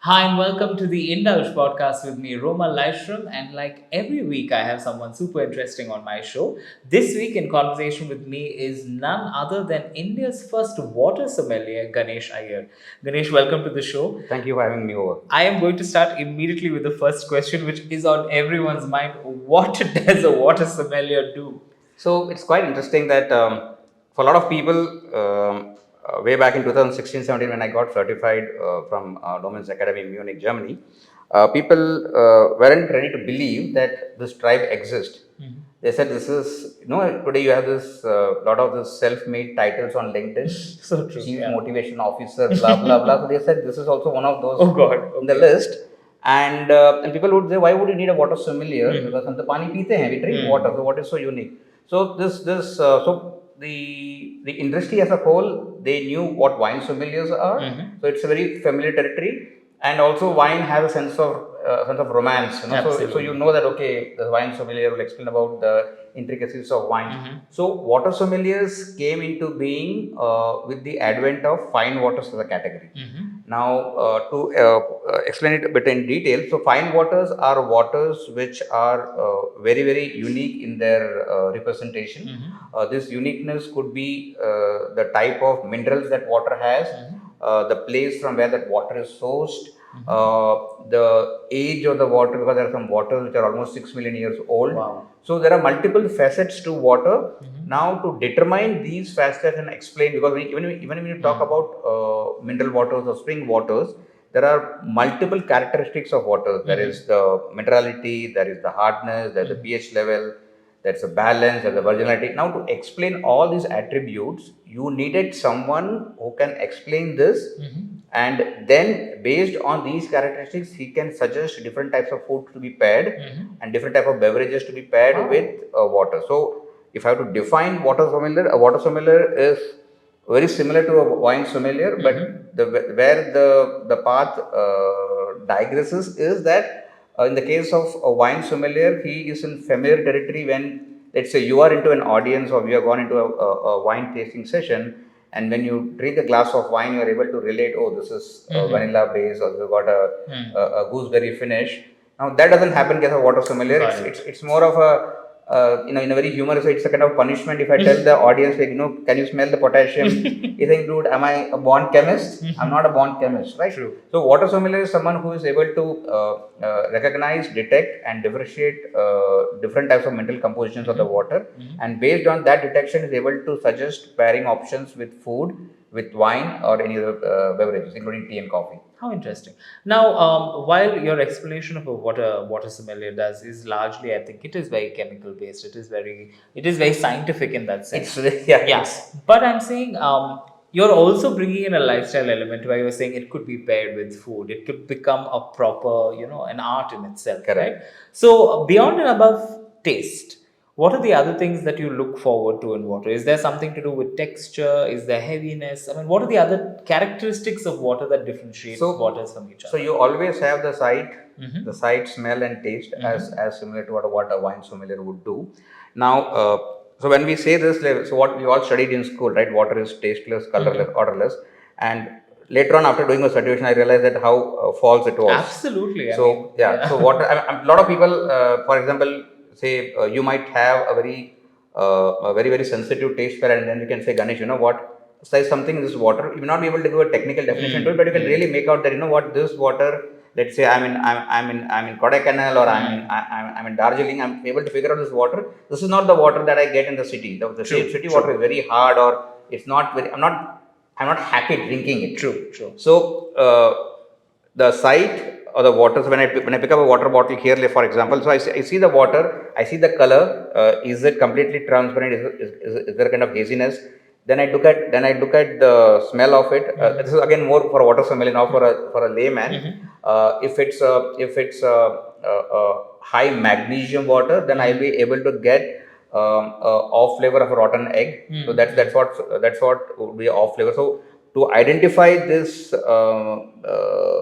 Hi and welcome to the Indulge podcast with me, Roma Leishram. And like every week, I have someone super interesting on my show. This week, in conversation with me, is none other than India's first water sommelier, Ganesh Iyer. Ganesh, welcome to the show. Thank you for having me over. I am going to start immediately with the first question, which is on everyone's mind. What does a water sommelier do? So it's quite interesting that for a lot of people, way back in 2016-17, when I got certified from Domains Academy in Munich, Germany, people weren't ready to believe that this tribe exists. Mm-hmm. They said this is, today you have this lot of this self-made titles on LinkedIn, So true. chief Yeah. motivation officer, blah blah blah. So they said this is also one of those Oh God. in the list. And people would say, why would you need a water sommelier? Because हम तो पानी पीते हैं, we drink water. So what is so unique? So the industry as a whole, they knew what wine sommeliers are. So it's a very familiar territory, and also wine has a sense of romance. So you know that okay, the wine sommelier will explain about the intricacies of wine. So water sommeliers came into being with the advent of fine waters as a category. Now, to explain it a bit in detail, so fine waters are waters which are very, very unique in their representation. This uniqueness could be the type of minerals that water has, the place from where that water is sourced, the age of the water, because there are some waters which are almost 6 million years old. Wow. So there are multiple facets to water. Now, to determine these facets and explain, because even when you talk about mineral waters or spring waters, there are multiple characteristics of water. There is the minerality, there is the hardness, there is the pH level, there's a balance, there's a virginality. Now, to explain all these attributes, you needed someone who can explain this, and then based on these characteristics, he can suggest different types of food to be paired and different type of beverages to be paired with water. So, if I have to define water sommelier, a water sommelier is very similar to a wine sommelier, but where the path digresses is that in the case of a wine sommelier, he is in familiar territory when, let's say, you are into an audience or you have gone into a wine tasting session, and when you drink a glass of wine, you are able to relate, oh, this is vanilla base, or you've got a gooseberry finish. Now, that doesn't happen as a water sommelier. It's more of a in a very humorous way, it's a kind of punishment. If I tell the audience, like, can you smell the potassium? You think, dude, am I a born chemist? I'm not a born chemist, right? True. So, water sommelier is someone who is able to recognize, detect, and differentiate different types of mineral compositions of the water, and based on that detection, is able to suggest pairing options with food, with wine, or any other beverages, including tea and coffee. How interesting. Now, while your explanation of what a water sommelier does is largely, I think it is very chemical based. It is very scientific in that sense. Yes. But I'm saying, you're also bringing in a lifestyle element where you're saying it could be paired with food. It could become a proper, an art in itself, Correct. right? So beyond and above taste, what are the other things that you look forward to in water? Is there something to do with texture? Is there heaviness? I mean, what are the other characteristics of water that differentiate waters from each other? So you always have the sight, smell, and taste as similar to what a wine sommelier would do. Now, so when we say this, so what we all studied in school, right? Water is tasteless, colorless, odorless, and later on, after doing a certification, I realized that how false it was. Absolutely. So so water. A lot of people, for example, say you might have a very very sensitive taste palate, and then you can say, Ganesh, you know what? Say something in this water. You may not be able to give a technical definition to it, but you can really make out that this water. Let's say I'm in Kodaikanal, or I'm in Darjeeling. I'm able to figure out this water. This is not the water that I get in the city. The city water is very hard, or it's not very. I'm not happy drinking it. True. So the sight or the water. So when I pick up a water bottle here, like for example, so I see the water, I see the color. Is it completely transparent? Is there a kind of haziness? Then I look at the smell of it. This is again more for a water sommelier, now for a layman. If it's a high magnesium water, then I'll be able to get off flavor of a rotten egg. So that's what would be off flavor. So to identify this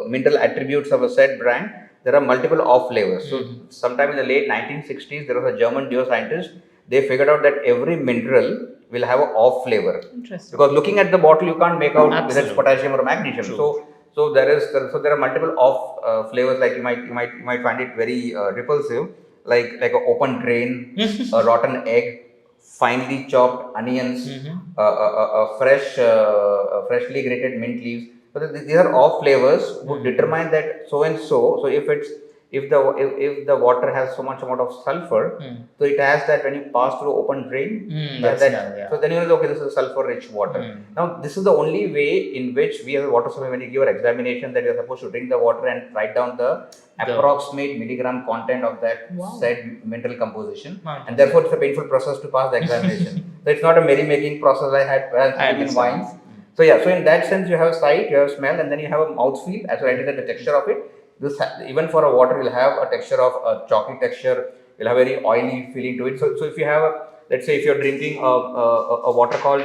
mineral attributes of a said brand, there are multiple off flavors. So sometime in the late 1960s, there was a German geoscientist. They figured out that every mineral will have an off flavor. Interesting. Because looking at the bottle, you can't make out whether it's Absolutely. potassium or magnesium. True. So there are multiple off flavors. Like you might find it very repulsive, like a open drain, a rotten egg, finely chopped onions, freshly grated mint leaves. So these are off flavors would determine that so and so. So if the water has so much amount of sulfur, so it has that when you pass through open drain, so then you know, okay, this is sulfur rich water. Now this is the only way in which we as a water supply, when you give an examination, that you are supposed to drink the water and write down the approximate milligram content of that said mineral composition, and therefore it's a painful process to pass the examination. So it's not a merry-making process I had when I was in wines. So yeah, so in that sense, you have sight, you have smell, and then you have a mouthfeel. As I said, the texture of it. Even for a water, will have a texture of a chalky texture. Will have very oily feeling to it. So if you have let's say if you're drinking a water called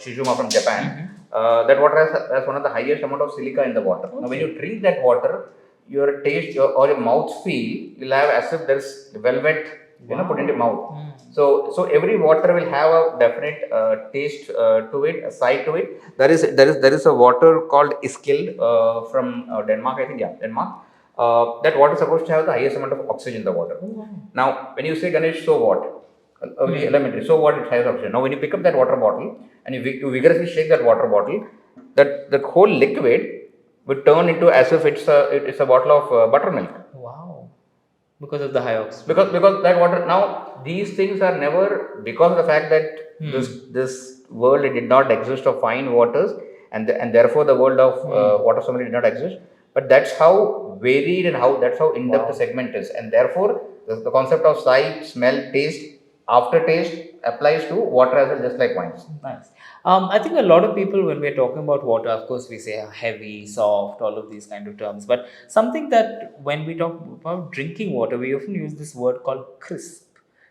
Shizuma from Japan, that water has one of the highest amount of silica in the water. Now when you drink that water, your taste or your mouth feel will have as if there's velvet, put into mouth. So every water will have a definite taste to it, a side to it. There is a water called Iskild from Denmark, I think. Yeah, Denmark. That water is supposed to have the highest amount of oxygen in the water. Now, when you say Ganesh, so what? Very elementary. So what? It has oxygen. Now, when you pick up that water bottle and you vigorously shake that water bottle, that whole liquid would turn into as if it's a bottle of buttermilk. Wow. Because of the high oxygen. Because that water, now these things are never, because of the fact that this world did not exist of fine waters, and therefore the world of water supply did not exist. But that's how varied and that's how in depth the segment is, and therefore the concept of sight, smell, taste, aftertaste applies to water as well, just like wines. Nice. I think a lot of people, when we're talking about water, of course, we say heavy, soft, all of these kind of terms. But something that when we talk about drinking water, we often use this word called crisp.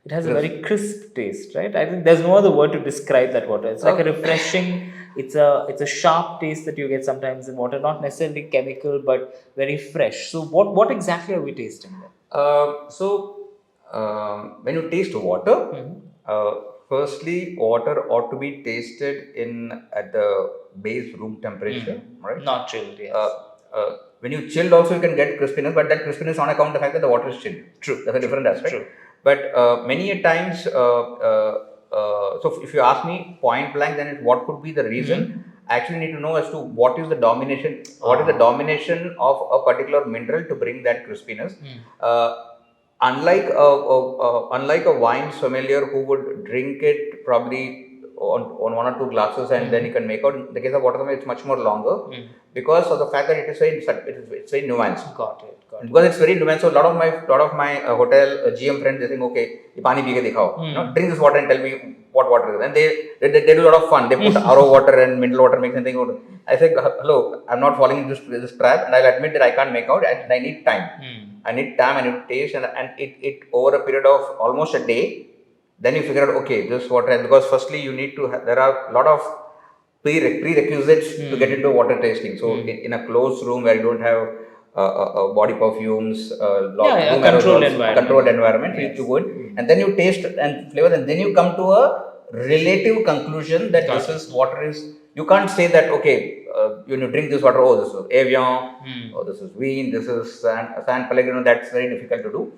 It has a very crisp taste, right? I think there's no other word to describe that water. It's like a refreshing. It's a sharp taste that you get sometimes in water, not necessarily chemical, but very fresh. So what exactly are we tasting there? When you taste water, firstly, water ought to be tasted at the base room temperature, right? Not chilled, yes. When you chilled, also you can get crispiness, but that crispiness on account of the fact that the water is chilled. True. That's a different aspect. True. But many a times, so if you ask me point blank, then what could be the reason? I actually need to know as to what is the domination of a particular mineral to bring that crispiness. Unlike a wine sommelier who would drink it probably on one or two glasses and then you can make out. In the case of water sommelier, it's much more longer because of the fact that it's very nuanced. Got it. Because it's very nuanced. So a lot of my hotel GM friends, they think, okay, ये पानी P के दिखाओ, drink this water and tell me what water is. And they do a lot of fun. They put RO water and mineral water, make something. I say, hello, I'm not falling into this trap, and I'll admit that I can't make out, and I need time. I need time, I need taste, and it over a period of almost a day, then you figure out, okay, this water, because firstly you need to there are a lot of prerequisites to get into water tasting. So in a closed room where you don't have body perfumes, controlled environment, you need to go in, and then you taste and flavor, and then you come to a relative conclusion that this is water is. You can't say that, okay, you drink this water, oh, this is Evian, oh, this is Vin, this is San Pellegrino. That's very difficult to do.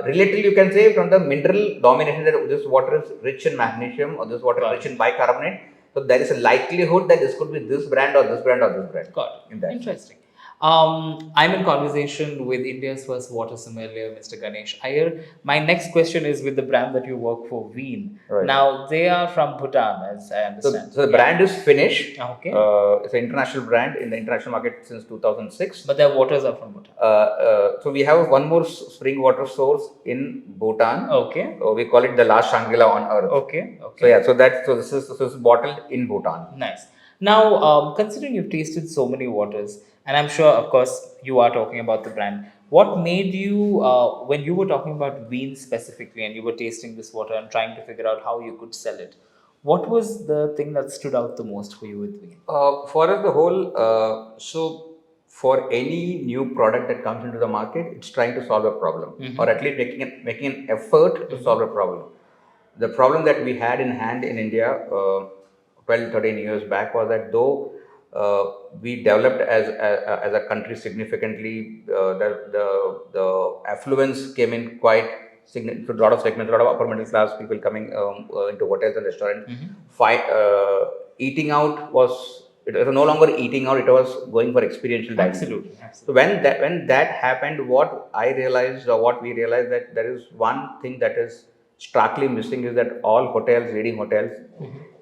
Relatively, you can say from the mineral domination that this water is rich in magnesium or this water is rich in bicarbonate. So there is a likelihood that this could be this brand or this brand or this brand. Got it. Interesting. I'm in conversation with India's first water sommelier, Mr. Ganesh Iyer. My next question is with the brand that you work for, Veen. Right. Now, they are from Bhutan, as I understand. So the brand is Finnish. Okay. It's an international brand in the international market since 2006. But their waters are from Bhutan. So we have one more spring water source in Bhutan. Okay. We call it the last Shangri-La on earth. Okay. So yeah, so this is bottled in Bhutan. Nice. Now, considering you've tasted so many waters, and I'm sure, of course, you are talking about the brand. What made you, when you were talking about Veen specifically and you were tasting this water and trying to figure out how you could sell it, what was the thing that stood out the most for you with Veen? For us, the whole, so for any new product that comes into the market, it's trying to solve a problem or at least making an effort to solve a problem. The problem that we had in hand in India 12, 13 years back was that though we developed as a country significantly. The affluence came in quite significant. A lot of segments, a lot of upper middle class people coming into hotels and restaurants. Eating out was, it was no longer eating out; it was going for experiential dining. Absolutely. So when that happened, what I realized, or what we realized, that there is one thing that is starkly missing, is that all hotels, leading hotels,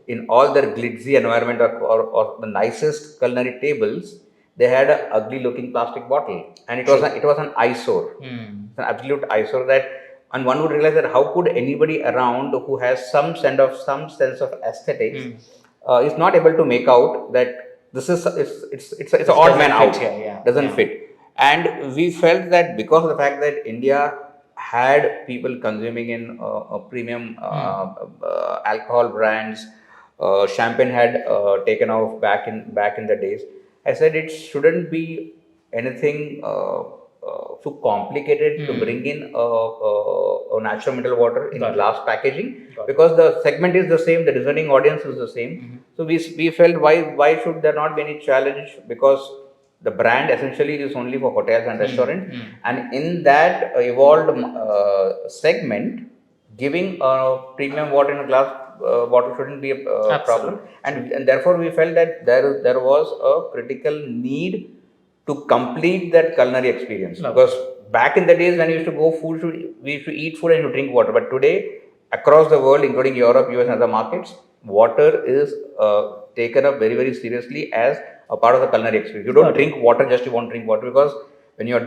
in all their glitzy environment, or the nicest culinary tables, they had an ugly looking plastic bottle, and it was an eyesore. It's an absolute eyesore. That, and one would realize that how could anybody around who has some sense of aesthetics is not able to make out that this is it's an odd man out, doesn't fit. And we felt that because of the fact that India had people consuming in premium alcohol brands, champagne had taken off back in the days. I said it shouldn't be anything too complicated to bring in a natural mineral water in glass packaging, because the segment is the same, the discerning audience is the same. So we felt, why should there not be any challenge, because the brand essentially is only for hotels and restaurants, and in that evolved segment, giving premium water in a glass bottle shouldn't be a problem. And therefore we felt that there was a critical need to complete that culinary experience. Because back in the days when we used to go we used to eat food and to drink water, but today across the world, including Europe, US, and other markets, water is taken up very, very seriously as a part of the culinary experience. You don't drink water just you want to drink water, because when you're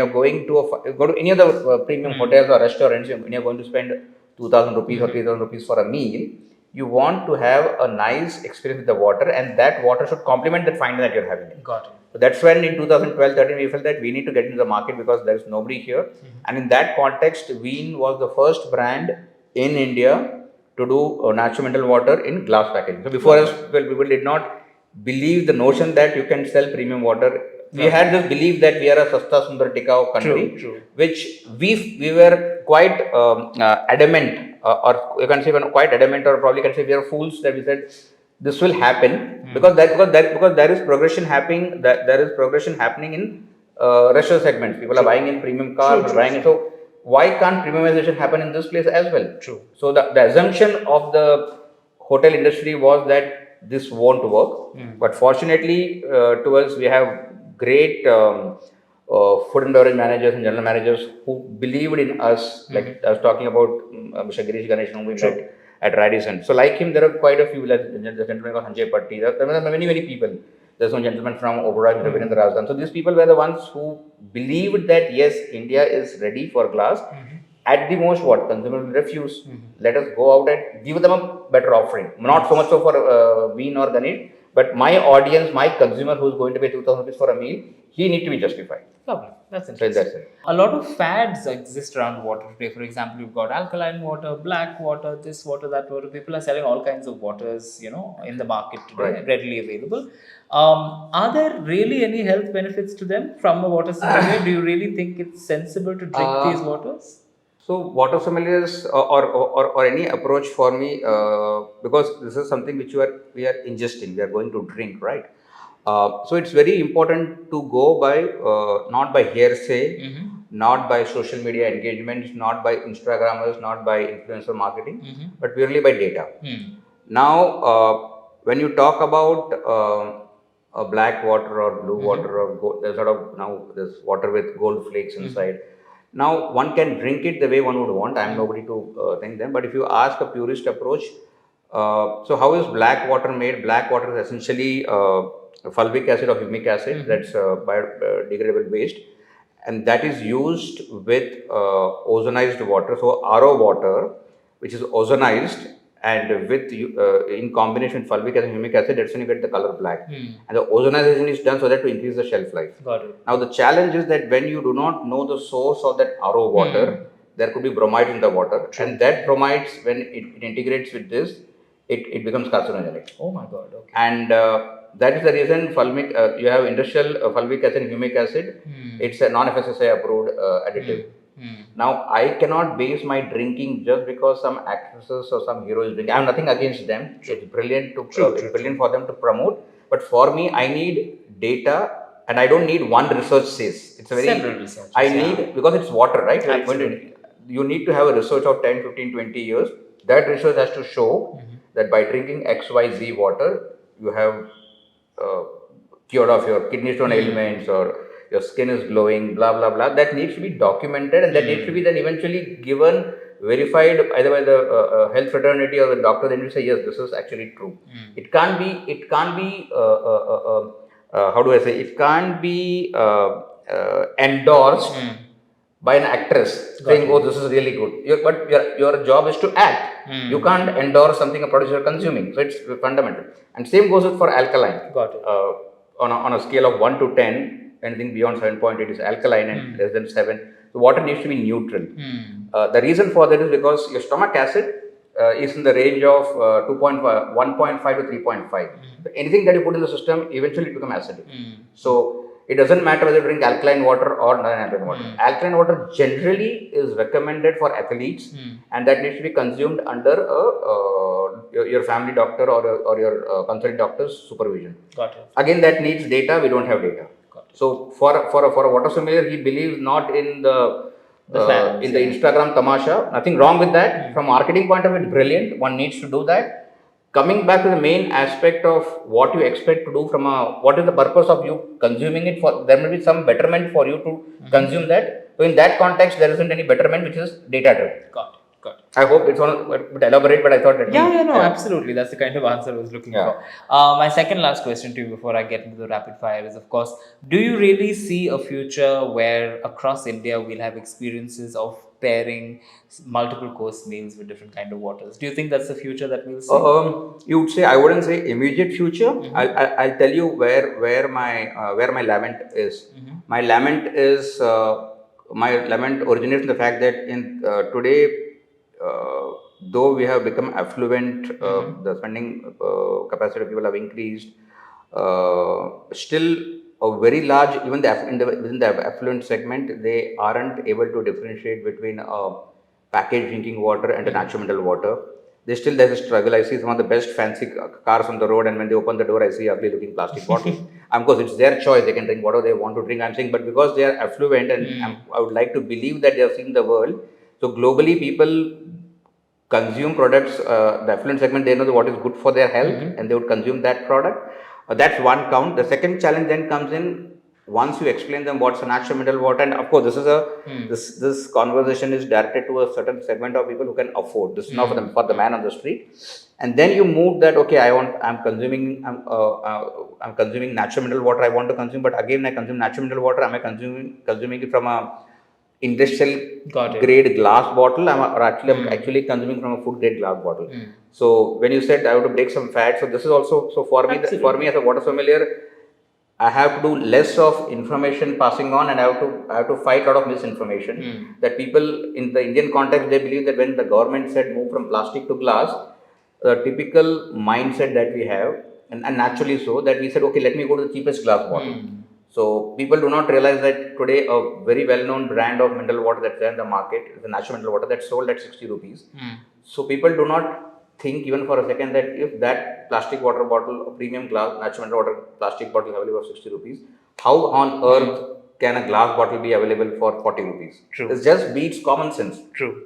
going to go to any of the premium hotels or restaurants, when you're going to spend 2,000 rupees or 3,000 rupees for a meal, you want to have a nice experience with the water, and that water should complement that fine that you're having. Got it. So that's when in 2012-13 we felt that we need to get into the market, because there's nobody here. And in that context, Ween was the first brand in India to do natural mineral water in glass packaging. So before us, people did not believe the notion that you can sell premium water. We had this belief that we are a Sasta Sundar Tikau country, which we were quite adamant, or you can say quite adamant, or probably can say we are fools that we said this will happen, because there is progression happening. There is progression happening in restaurant segments. People are buying in premium cars, buying in. So why can't premiumization happen in this place as well? So the assumption of the hotel industry was that this won't work. But fortunately, to us, we have great food and beverage managers and general managers who believed in us. Like I was talking about Mr. Ganesh, whom we met at Radisson. So like him, there are quite a few, like the gentleman called Sanjay Patti. There are many, many people. There's one gentleman from Oberoi, Mr. Virendra Razdan. So these people were the ones who believed that yes, India is ready for glass. At the most, what consumer will refuse. Let us go out and give them a better offering. Not so much so for Ween or Ganesh, but my audience, my consumer who is going to pay 2,000 rupees for a meal, he need to be justified. Lovely. That's So interesting. that's it. A lot of fads exist around water today. For example, you've got alkaline water, black water, this water, that water. People are selling all kinds of waters, in the market today, readily available. Are there really any health benefits to them from a water sommelier? Do you really think it's sensible to drink these waters? So water sommeliers, or any approach for me, because this is something which we are ingesting, we are going to drink, right? So it's very important to go by not by hearsay, not by social media engagements, not by Instagrammers, not by influencer marketing, but purely by data. Now, when you talk about black water or blue water, or there's sort of now there's water with gold flakes inside. Now one can drink it the way one would want. I am nobody to think them, but if you ask a purist approach, so how is black water made? Black water is essentially fulvic acid or humic acid, that's biodegradable based, and that is used with ozonized water. So RO water, which is ozonized, and with in combination with fulvic acid and humic acid, that's when you get the color black. And the ozonization is done so that to increase the shelf life. Got it. Now the challenge is that when you do not know the source of that RO water, there could be bromide in the water, and that bromides, when it integrates with this, it becomes carcinogenic. Oh my God. Okay. And that is the reason you have industrial fulvic acid and humic acid. It's a non-FSSAI approved additive. Now I cannot base my drinking just because some actresses or some hero is drinking. I have nothing against them. It's brilliant brilliant for them to promote. But for me, I need data, and I don't need one research says. It's a very Several researchers, I yeah. need, because it's water, right? Absolutely. You need to have a research of 10, 15, 20 years. That research has to show that by drinking XYZ water, you have uh, cured of your kidney stone ailments, or your skin is glowing, blah blah blah. That needs to be documented, and that needs to be then eventually given, verified either by the health fraternity or the doctor. Then you say yes, this is actually true. It can't be. It can't be. How do I say? It can't be endorsed by an actress saying, "Oh, this is really good." But your job is to act. You can't endorse something a producer is consuming. So it's fundamental. And same goes with for alkaline. Got it. On a scale of 1 to 10, anything beyond 7.8 is alkaline, and less than 7. So water needs to be neutral. The reason for that is because your stomach acid is in the range of 2.5, 1.5 to 3.5. So anything that you put in the system, eventually it becomes acidic. So it doesn't matter whether you drink alkaline water or non-alkaline water. Alkaline water generally is recommended for athletes, and that needs to be consumed under your family doctor or your consultant doctor's supervision. Got it. Again, that needs data. We don't have data. So for a water sommelier, he believes not in the fans, in the Instagram tamasha. Nothing wrong with that. From marketing point of view, it's brilliant. One needs to do that. Coming back to the main aspect of what you expect to do from what is the purpose of you consuming it for, there may be some betterment for you to consume that. So in that context, there isn't any betterment which is data driven. Got it. Got it. I hope it's on a bit elaborate, but I thought that Absolutely. That's the kind of answer I was looking for. My second last question to you before I get into the rapid fire is, of course, do you really see a future where across India we'll have experiences of pairing multiple course meals with different kind of waters? Do you think that's the future that we'll see? You would say, I wouldn't say immediate future. I'll tell you where my lament is. My lament originates in the fact that in today, though we have become affluent, the spending capacity of people have increased. Still, a very large, even within the affluent segment, they aren't able to differentiate between packaged drinking water and a natural mineral water. There's a struggle. I see some of the best fancy cars on the road, and when they open the door, I see ugly looking plastic bottles. Of course, it's their choice; they can drink whatever they want to drink. I'm saying, but because they are affluent, and I would like to believe that they have seen the world. So globally, people consume products, the affluent segment, they know what is good for their health, and they would consume that product. That's one count. The second challenge then comes in once you explain them what's a natural mineral water, and of course, this conversation is directed to a certain segment of people who can afford. This is not for the man on the street. And then you move that, okay, I'm consuming natural mineral water. I want to consume, but again, I consume natural mineral water. Am I consuming it from a industrial grade glass bottle, or I'm actually consuming from a food grade glass bottle? So when you said I have to break some fat, so this is also, so for me as a water sommelier, I have to do less of information passing on, and I have to fight a lot of misinformation. That people in the Indian context, they believe that when the government said move from plastic to glass, the typical mindset that we have, and naturally so, that we said, okay, let me go to the cheapest glass bottle. So people do not realize that today a very well-known brand of mineral water that's there in the market is a natural mineral water that's sold at 60 rupees. So people do not think even for a second that if that plastic water bottle, a premium glass natural mineral water plastic bottle is available for 60 rupees, how on earth can a glass bottle be available for 40 rupees? It just beats common sense,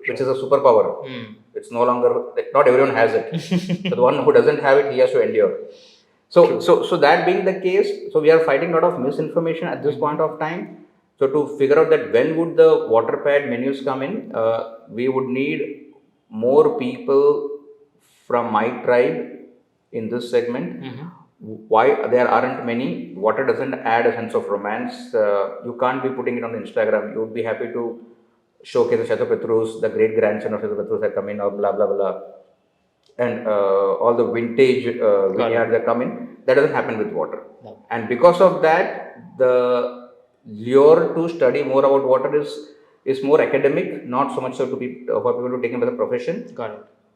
which is a superpower. It's no longer, not everyone has it. So the one who doesn't have it, he has to endure. So that being the case, so we are fighting a lot of misinformation at this point of time. So to figure out that when would the water pad menus come in, we would need more people from my tribe in this segment. Why there aren't many? Water doesn't add a sense of romance. You can't be putting it on Instagram. You would be happy to showcase the Shatapetrus, the great grandson of Shatapetrus are coming, or blah blah blah, and all the vintage vineyards are coming. That doesn't happen with water. And because of that, the lure to study more about water is more academic, not so much so for people to take it as a profession.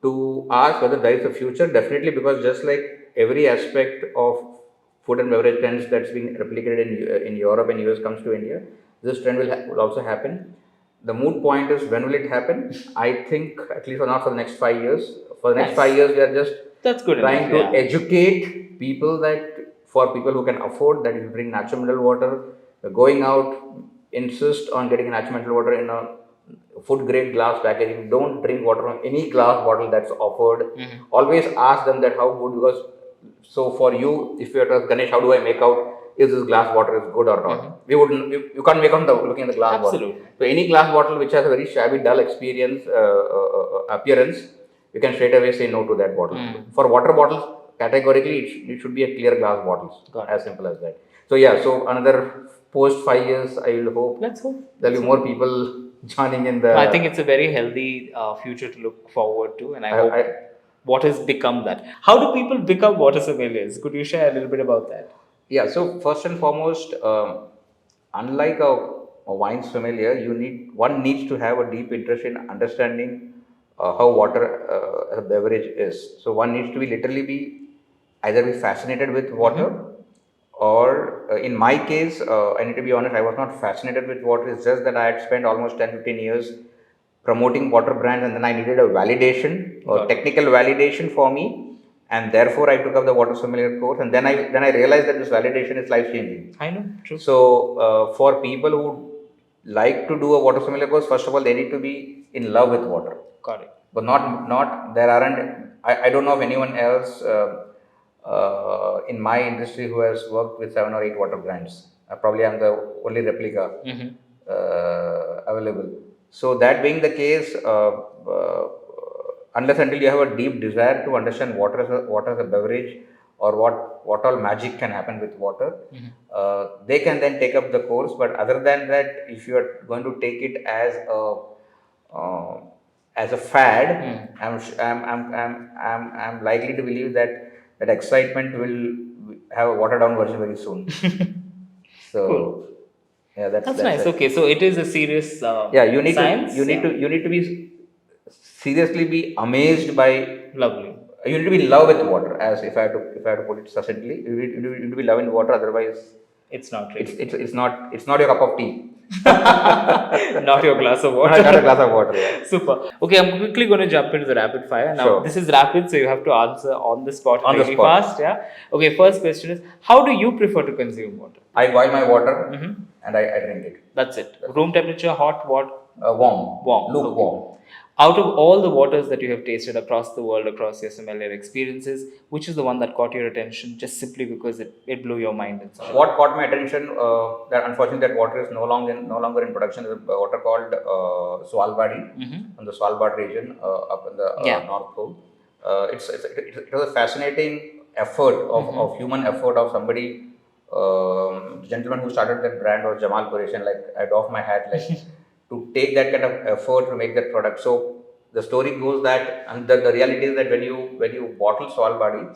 To ask whether there is a future, definitely, because just like every aspect of food and beverage trends that's being replicated in Europe and US comes to India, this trend will also happen. The moot point is, when will it happen? I think at least not for the next 5 years. For the next 5 years, we are just trying to educate people that for people who can afford that, you drink natural mineral water. Going out, insist on getting natural mineral water in a food grade glass packaging. Don't drink water from any glass bottle that's offered. Always ask them that how good, because so for you, if you ask Ganesh, how do I make out if this glass water is good or not? We wouldn't. You can't make out the looking at the glass bottle. Absolutely. So any glass bottle which has a very shabby, dull appearance, you can straight away say no to that bottle. For water bottles, categorically, it should be a clear glass bottles. As simple as that. So yeah, so another post 5 years, I will hope. Let's hope. There'll be more people joining in the. I think it's a very healthy future to look forward to, and I hope what has become that. How do people become water sommeliers? Could you share a little bit about that? Yeah, so first and foremost, unlike a wine sommelier, one needs to have a deep interest in understanding how water as a beverage is. So one needs to be literally be either be fascinated with water, or in my case, I need to be honest, I was not fascinated with water. It's just that I had spent almost 10-15 years promoting water brands, and then I needed a validation or technical validation for me, and therefore I took up the water sommelier course, and then I realized that this validation is life changing. I know, true. So for people who like to do a water sommelier course, first of all, they need to be in love with water. Got it. But not there aren't. I don't know of anyone else in my industry who has worked with 7 or 8 water brands. Probably I'm the only replica available. So that being the case, unless until you have a deep desire to understand water as a beverage, or what all magic can happen with water, they can then take up the course. But other than that, if you are going to take it as a fad, I'm likely to believe that excitement will have a watered down version very soon. So. Cool. Yeah, that's nice. it. Okay, so it is a serious you need science. you need to be seriously be amazed by. Lovely. You need to be in love with water, as if I had to put it succinctly. You need to be loving water, otherwise it's not really. It's not your cup of tea. Not your glass of water. Not a glass of water. Yeah. Super. Okay, I'm quickly going to jump into the rapid fire. Now, Sure. This is rapid, so you have to answer on the spot. On the really spot. fast. Yeah. Okay. First question is: how do you prefer to consume water? I boil my water and I drink it. That's it. Room temperature, hot, what? Warm. Warm. Lukewarm. Out of all the waters that you have tasted across the world, across your sommelier experiences, which is the one that caught your attention just simply because it blew your mind? And such? What caught my attention, that unfortunately that water is no longer in production, is a water called Svalbard, from the Svalbard region up in the North Pole. It was a fascinating effort of human effort of somebody, gentleman who started that brand was Jamal Qureshi. Like, I doff my hat, like to take that kind of effort to make that product. So the story goes that, and the reality is that when you bottle Svalbard,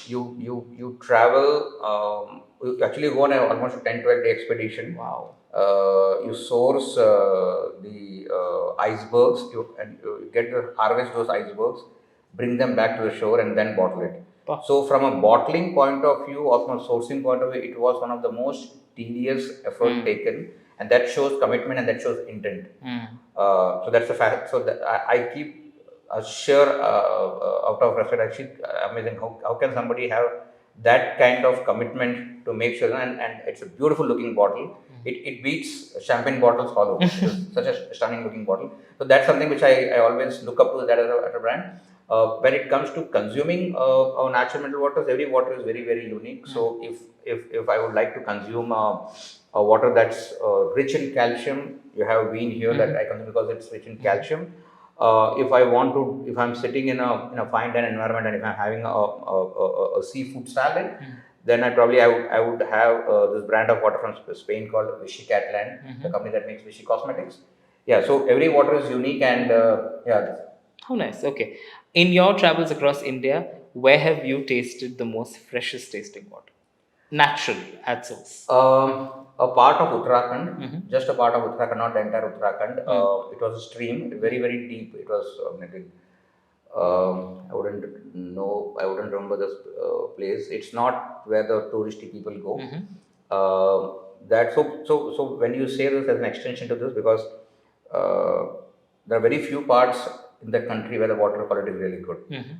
you travel. You actually go on almost a 10-12 day expedition. Wow. You source the icebergs, you get to harvest those icebergs, bring them back to the shore, and then bottle it. So from a bottling point of view, or from a sourcing point of view, it was one of the most tedious effort taken, and that shows commitment and that shows intent. So that's a fact. So I keep sure out of respect, actually amazing how can somebody have that kind of commitment to make sure, and it's a beautiful looking bottle. It beats champagne bottles hollow. It's such a stunning looking bottle. So that's something which I always look up to that as a brand. When it comes to consuming natural mineral waters, every water is very, very unique. So if I would like to consume a water that's rich in calcium, you have Wien here that I consume because it's rich in calcium. If I'm sitting in a fine dine environment, and if I'm having a seafood salad, then I would have this brand of water from Spain called Vichy Catalan, the company that makes Vichy Cosmetics. Yeah, so every water is unique, and yeah. How nice. Okay. In your travels across India, where have you tasted the most freshest tasting water? Naturally, at source. A part of Uttarakhand, just a part of Uttarakhand, not the entire Uttarakhand. It was a stream, very, very deep. It was, I wouldn't remember this place. It's not where the touristy people go. So when you say this as an extension to this, because there are very few parts in the country where the water quality is really good.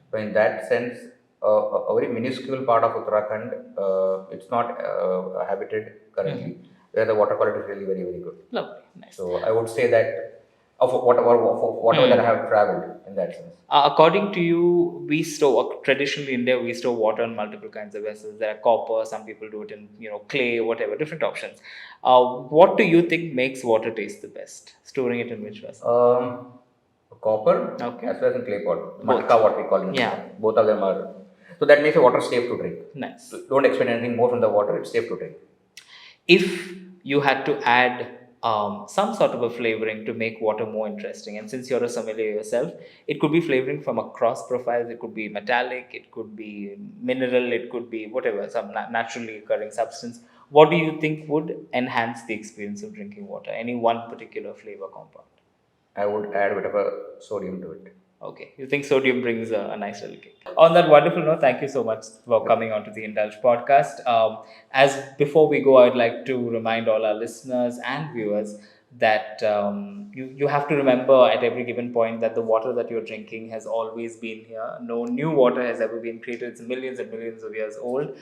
So in that sense, a very minuscule part of Uttarakhand. It's not habited currently, where the water quality is really very, very good. Lovely, nice. So I would say that of whatever that I have traveled in that sense. According to you, we store traditionally in India. We store water in multiple kinds of vessels. There are copper. Some people do it in clay, whatever, different options. What do you think makes water taste the best? Storing it in which vessel? Copper Okay. as well as in clay pot. Both. Matka, what we call in Yeah. India. Both of them are. So that makes the water safe to drink. Nice. So don't expect anything more from the water. It's safe to drink. If you had to add some sort of a flavoring to make water more interesting, and since you're a sommelier yourself, it could be flavoring from across profiles. It could be metallic, it could be mineral, it could be whatever, some naturally occurring substance. What do you think would enhance the experience of drinking water? Any one particular flavor compound? I would add a bit of a sodium to it. Okay, you think sodium brings a nice little kick. On that wonderful note, thank you so much for coming on to the Indulge podcast. As before we go, I'd like to remind all our listeners and viewers that you have to remember at every given point that the water that you're drinking has always been here. No new water has ever been created. It's millions and millions of years old.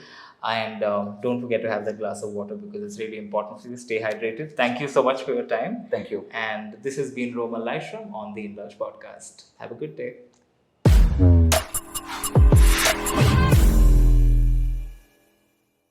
And don't forget to have that glass of water because it's really important for you. Stay hydrated. Thank you so much for your time. Thank you. And this has been Roman Lishram on the Indulge podcast. Have a good day.